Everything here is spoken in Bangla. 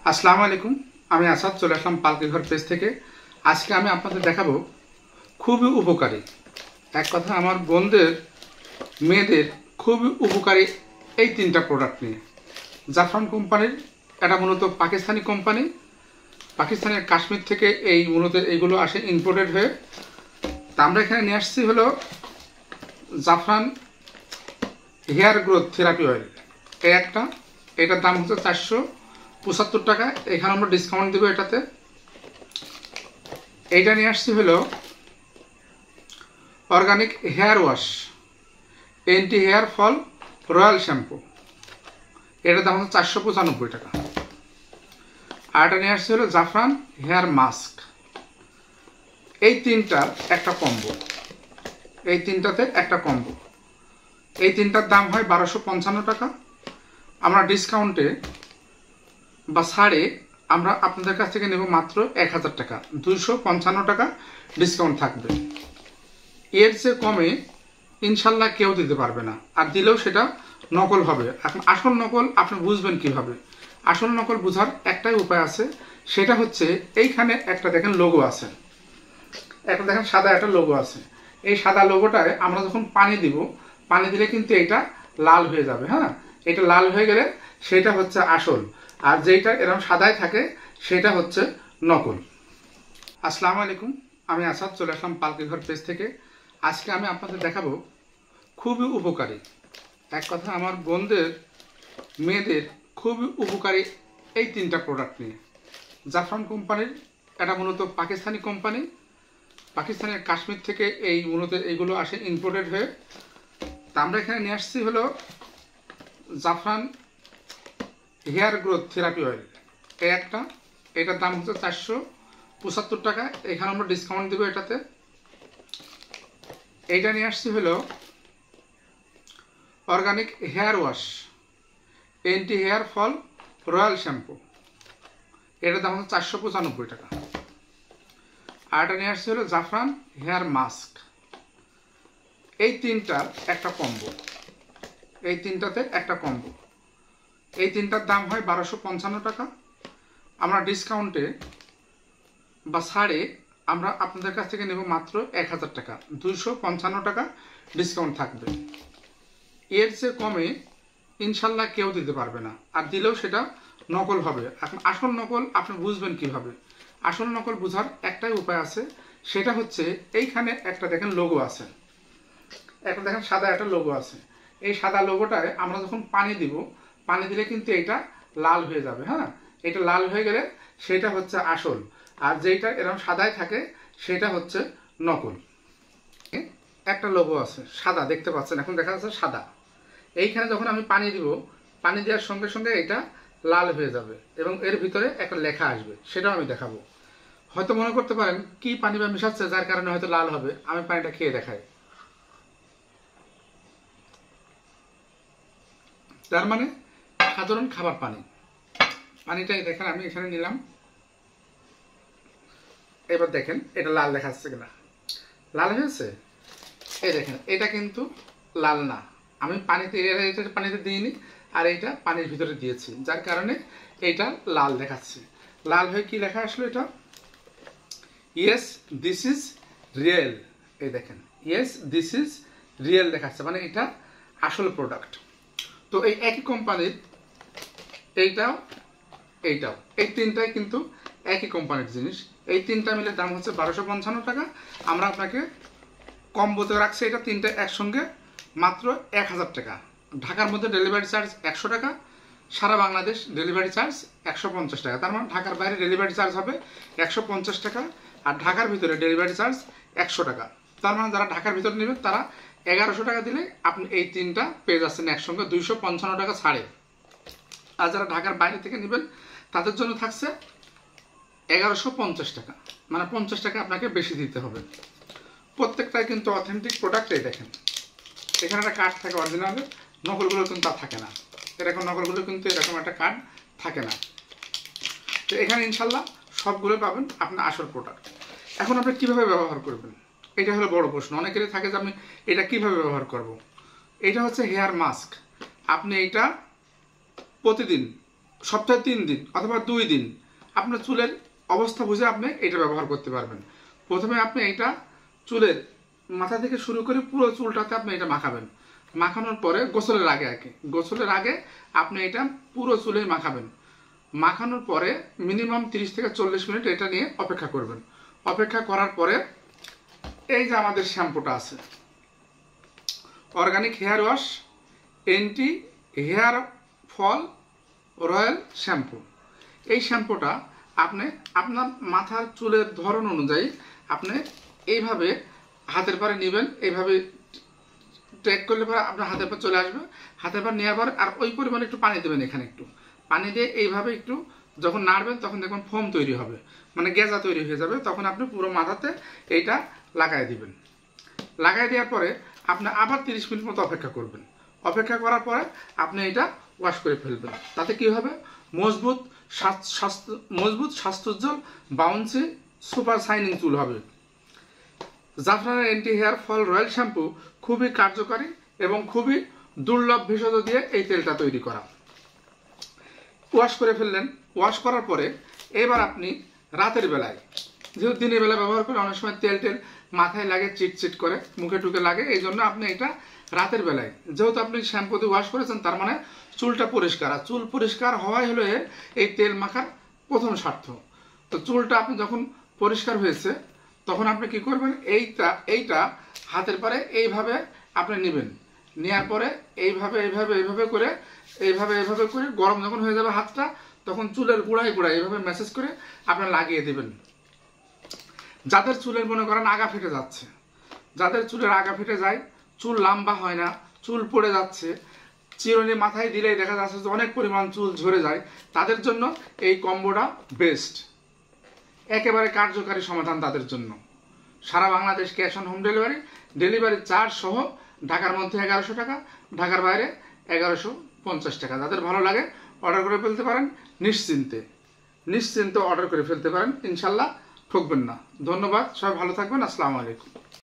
আসসালামু আলাইকুম। আমি আসাদ চলে আসলাম পালকি ঘর পেজ থেকে। আজকে আমি আপনাদের দেখাবো খুবই উপকারী, এক কথা আমার বোনদের মেয়েদের খুবই উপকারী এই তিনটা প্রোডাক্ট নিয়ে। জাফরান কোম্পানির, এটা মূলত পাকিস্তানি কোম্পানি। পাকিস্তানের কাশ্মীর থেকে এই মূলত এইগুলো আসে ইম্পোর্টেড হয়ে। তা আমরা এখানে নিয়ে আসছি হলো জাফরান হেয়ার গ্রোথ থেরাপি অয়েল। এই একটা, এটার দাম হচ্ছে 475 টাকা। এখানে আমরা ডিসকাউন্ট দেবো এটাতে। এইটা নিয়ে আসছি হলো organic hair wash anti hair fall royal shampoo. এটার দাম হচ্ছে 495 টাকা। আর এটা নিয়ে আসছি হলো জাফরান হেয়ার মাস্ক। এই তিনটার একটা কম্বো, এই তিনটাতে একটা কম্বো। এই তিনটার দাম হয় 1255 টাকা। আমরা ডিসকাউন্টে বা ছাড়ে আমরা আপনাদের কাছ থেকে নেব মাত্র 1000 টাকা, 255 টাকা ডিসকাউন্ট থাকবে। এর চেয়ে কমে ইনশাল্লাহ কেউ দিতে পারবে না, আর দিলেও সেটা নকল হবে। এখন আসল নকল আপনি বুঝবেন কিভাবে? আসল নকল বোঝার একটাই উপায় আছে, সেটা হচ্ছে এইখানে একটা দেখেন লোগো আছে, একটা দেখেন সাদা একটা লোগো আছে। এই সাদা লোগোটায় আমরা যখন পানি দিব, পানি দিলে কিন্তু এটা লাল হয়ে যাবে। হ্যাঁ, এটা লাল হয়ে গেলে সেটা হচ্ছে আসল, আর যেটা এরকম সাদায় থাকে সেটা হচ্ছে নকল। আসসালামু আলাইকুম। আমি আসাদ চলে আসলাম পালকি ঘর পেজ থেকে। আজকে আমি আপনাদের দেখাবো খুবই উপকারী, এক কথা আমার বোনদের মেয়েদের খুবই উপকারী এই তিনটা প্রোডাক্ট নিয়ে। জাফরান কোম্পানির, এটা মূলত পাকিস্তানি কোম্পানি। পাকিস্তানের কাশ্মীর থেকে এই মূলত এইগুলো আসে ইম্পোর্টেড হয়ে। তা আমরা এখানে নিয়ে আসছি হলো জাফরান হেয়ার গ্রোথ থেরাপি অয়েল। এই একটা, এটার দাম হচ্ছে 475 টাকা। এখানে আমরা ডিসকাউন্ট দেবো এটাতে। এইটা নিয়ে আসছি হলো organic hair wash anti hair fall royal shampoo. এটার দাম হচ্ছে 495 টাকা। আর এটা নিয়ে আসছি হলো জাফরান হেয়ার মাস্ক। এই তিনটার একটা কম্বো, এই তিনটাতে একটা কম্বো। এই তিনটার দাম হয় 1255 টাকা। আমরা ডিসকাউন্টে বা ছাড়ে আমরা আপনাদের কাছ থেকে নেব মাত্র 1000 টাকা, 255 টাকা ডিসকাউন্ট থাকবে। এর চেয়ে কমে ইনশাল্লাহ কেউ দিতে পারবে না, আর দিলেও সেটা নকল হবে। এখন আসল নকল আপনি বুঝবেন কিভাবে? আসল নকল বোঝার একটাই উপায় আছে, সেটা হচ্ছে এইখানে একটা দেখেন লোগো আছে, একটা দেখেন সাদা একটা লোগো আছে। এই সাদা লোগোটায় আমরা যখন পানি দিব, পানি দিলে কিন্তু এটা লাল হয়ে যাবে। হ্যাঁ, এটা লাল হয়ে গেলে সেটা হচ্ছে আসল, আর যেটা এরকম সাদায় থাকে সেটা হচ্ছে নকল। একটা লোগো আছে সাদা, দেখতে পাচ্ছেন, এখন দেখা যাচ্ছে সাদা। এইখানে যখন আমি পানি দিব, পানি দেওয়ার সঙ্গে সঙ্গে এটা লাল হয়ে যাবে এবং এর ভিতরে একটা লেখা আসবে, সেটাও আমি দেখাবো। হয়তো মনে করতে পারেন কি পানি বা মিশাচ্ছে যার কারণে হয়তো লাল হবে। আমি পানিটা খেয়ে দেখাই। তার মানে সাধারণ খাবার পানি। পানিটাই দেখেন আমি এখানে নিলাম, এবার দেখেন এটা লাল দেখাচ্ছে কিনা। লাল হয়েছে? এই দেখেন, এটা কিন্তু লাল না। আমি পানিতে এটা পানিতে দিইনি, আর এইটা পানির ভিতরে দিয়েছি, যার কারণে এইটা লাল দেখাচ্ছে। লাল হয়ে কি লেখা আসলো? এটা ইয়েস দিস ইজ রিয়েল। এই দেখেন, ইয়েস দিস ইজ রিয়েল দেখাচ্ছে, মানে এটা আসল প্রোডাক্ট। তো এই একই কোম্পানির এইটাও এইটাও, এই তিনটাই কিন্তু একই কোম্পানির জিনিস। এই তিনটা মিলে দাম হচ্ছে 1255 টাকা। আমরা আপনাকে কম্বোতে রাখছি এটা তিনটে একসঙ্গে মাত্র 1000 টাকা। ঢাকার মধ্যে ডেলিভারি চার্জ 100 টাকা, সারা বাংলাদেশ ডেলিভারি চার্জ 150 টাকা। তার মানে ঢাকার বাইরে ডেলিভারি চার্জ হবে 150 টাকা, আর ঢাকার ভিতরে ডেলিভারি চার্জ 100 টাকা। তার মানে যারা ঢাকার ভিতরে নেবেন তারা 1100 টাকা দিলে আপনি এই তিনটা পেয়ে যাচ্ছেন একসঙ্গে 255 টাকা ছাড়ে। আর যারা ঢাকার বাইরে থেকে নেবেন তাদের জন্য থাকছে 1150 টাকা, মানে 50 টাকা আপনাকে বেশি দিতে হবে। প্রত্যেকটাই কিন্তু অথেন্টিক প্রোডাক্ট। এই দেখেন, এখানে একটা কার্ড থাকে অরিজিনালের, নকলগুলো কিন্তু তা থাকে না। এরকম নকলগুলো কিন্তু এরকম একটা কার্ড থাকে না। তো এখানে ইনশাল্লাহ সবগুলো পাবেন আপনার আসল প্রোডাক্ট। এখন আপনি কীভাবে ব্যবহার করবেন, এটা হলো বড় প্রশ্ন। অনেকেরই থাকে যে আমি এটা কীভাবে ব্যবহার করব। এটা হচ্ছে হেয়ার মাস্ক। আপনি এইটা প্রতিদিন সপ্তাহে 3 দিন অথবা 2 দিন আপনার চুলের অবস্থা বুঝে আপনি এটা ব্যবহার করতে পারবেন। প্রথমে আপনি এটা চুলের মাথা থেকে শুরু করে পুরো চুলটাতে আপনি এটা মাখাবেন। মাখানোর পরে গোসলের আগে আপনি এটা পুরো চুলে মাখাবেন। মাখানোর পরে মিনিমাম 30 থেকে 40 মিনিট এটা নিয়ে অপেক্ষা করবেন। অপেক্ষা করার পরে এই যে আমাদের শ্যাম্পুটা আছে, organic hair wash anti hair fall royal shampoo. এই শ্যাম্পুটা আপনি আপনার মাথার চুলের ধরন অনুযায়ী আপনি এইভাবে হাতের পারে নেবেন, এইভাবে ট্র্যাক করলে পরে আপনার হাতের পর চলে আসবে। হাতের পর নেওয়ার পর আর ওই পরিমাণে একটু পানি দেবেন, এখানে একটু পানি দিয়ে এইভাবে একটু যখন নাড়বেন তখন দেখবেন ফোম তৈরি হবে, মানে গেজা তৈরি হয়ে যাবে। তখন আপনি পুরো মাথাতে এইটা লাগাই দিবেন। লাগাই দেওয়ার পরে আপনি আবার 30 মিনিট মতো অপেক্ষা করবেন। অপেক্ষা করার পরে আপনি এটা ওয়াশ করে ফেলবেন। তাতে কি হবে, মজবুত স্বাস্থ্যোজ্জ্বল বাউন্সি সুপার শাইনিং চুল হবে। জাফরানের anti hair fall royal shampoo খুবই কার্যকারী এবং খুবই দুর্লভ ভেষজ দিয়ে এই তেলটা তৈরি করা। ওয়াশ করে ফেললেন। ওয়াশ করার পরে এবার আপনি রাতের বেলায়, যেহেতু দিনের বেলা ব্যবহার করে অনেক সময় তেল মাথায় লাগে, চিটচিট করে, মুখে টুকে লাগে, এই জন্য আপনি এটা রাতের বেলায়, যেহেতু আপনি শ্যাম্পু দিয়ে ওয়াশ করেছেন তার মানে চুলটা পরিষ্কার, আর চুল পরিষ্কার হওয়াই হলো এই তেল মাখার প্রথম স্বার্থ। তো চুলটা আপনি যখন পরিষ্কার হয়েছে তখন আপনি কি করবেন, এইটা হাতের পরে এইভাবে আপনি নেবেন। নেওয়ার পরে এইভাবে করে গরম যখন হয়ে যাবে হাতটা, তখন চুলের গোড়ায় এইভাবে ম্যাসেজ করে আপনি লাগিয়ে দেবেন। যাদের চুলের মনে করেন আগা ফেটে যাচ্ছে, যাদের চুলের আগা ফেটে যায়, চুল লম্বা হয় না, চুল পড়ে যাচ্ছে, চিরুনি মাথায় দিলেই দেখা যাচ্ছে যে অনেক পরিমাণ চুল ঝরে যায়, তাদের জন্য এই কম্বোটা বেস্ট, একেবারে কার্যকারী সমাধান তাদের জন্য। সারা Bangladesh cash on home delivery charge সহ ঢাকার মধ্যে 1100 টাকা, ঢাকার বাইরে 1150 টাকা। যাদের ভালো লাগে অর্ডার করে ফেলতে পারেন, নিশ্চিন্তে অর্ডার করে ফেলতে পারেন, ইনশাল্লাহ ঠকবেন না। ধন্যবাদ, সবাই ভালো থাকবেন। আসসালামু আলাইকুম।